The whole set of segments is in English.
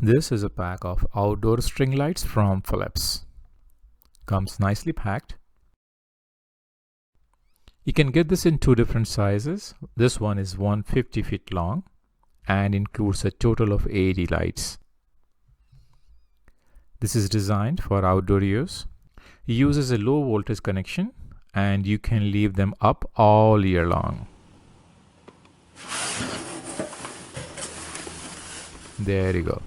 This is a pack of outdoor string lights from Philips. Comes nicely packed. You can get this in two different sizes. This one is 150 feet long and includes a total of 80 lights. This is designed for outdoor use. It uses a low voltage connection and you can leave them up all year long. There you go.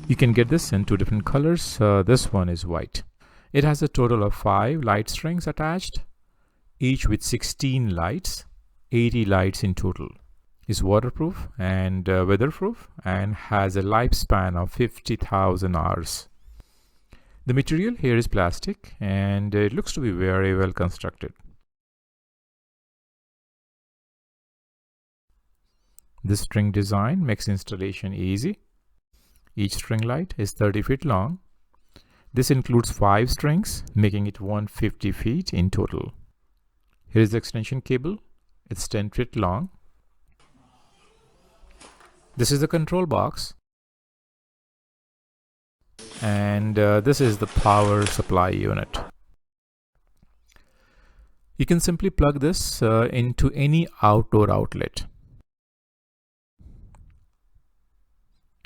You can get this in two different colors. This one is white. It has a total of 5 light strings attached, each with 16 lights, 80 lights in total. It's waterproof and weatherproof and has a lifespan of 50,000 hours. The material here is plastic and it looks to be very well constructed. This string design makes installation easy. Each string light is 30 feet long. This includes 5 strings, making it 150 feet in total. Here is the extension cable. It's 10 feet long. This is the control box. And this is the power supply unit. You can simply plug this into any outdoor outlet.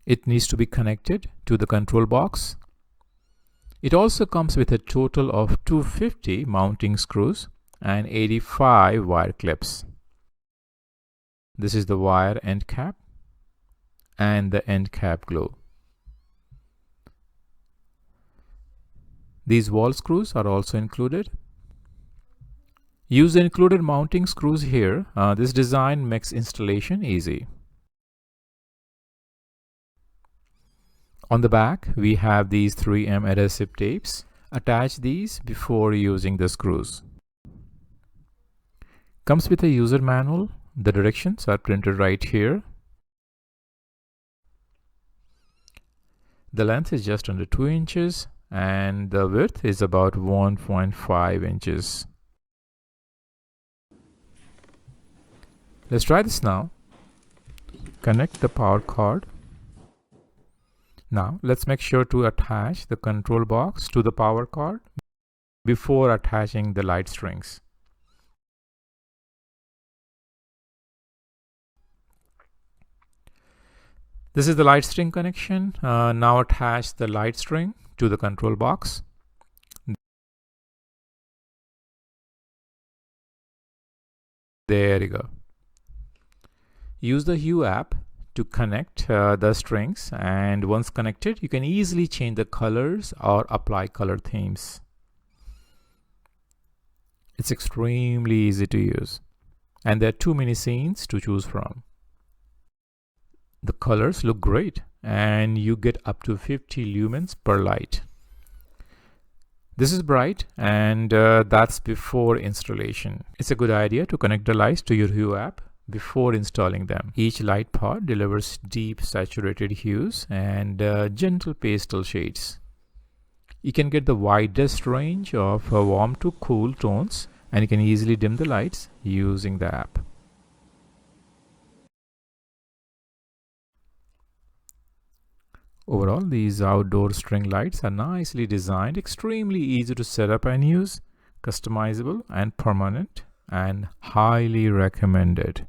It needs to be connected to the control box. It also comes with a total of 250 mounting screws and 85 wire clips. This is the wire end cap and the end cap glue. These wall screws are also included. Use the included mounting screws here. This design makes installation easy. On the back, we have these 3M adhesive tapes. Attach these before using the screws. Comes with a user manual. The directions are printed right here. The length is just under 2 inches and the width is about 1.5 inches. Let's try this now. Connect the power cord. Now let's make sure to attach the control box to the power cord before attaching the light strings. This is the light string connection. Now attach the light string to the control box. There you go. Use the Hue app to connect the strings, and once connected you can easily change the colors or apply color themes. It's extremely easy to use and there are too many scenes to choose from. The colors look great and you get up to 50 lumens per light. This is bright and that's before installation. It's a good idea to connect the lights to your Hue app before installing them. Each light pod delivers deep saturated hues and gentle pastel shades. You can get the widest range of warm to cool tones and you can easily dim the lights using the app. Overall, these outdoor string lights are nicely designed, extremely easy to set up and use, customizable and permanent, and highly recommended.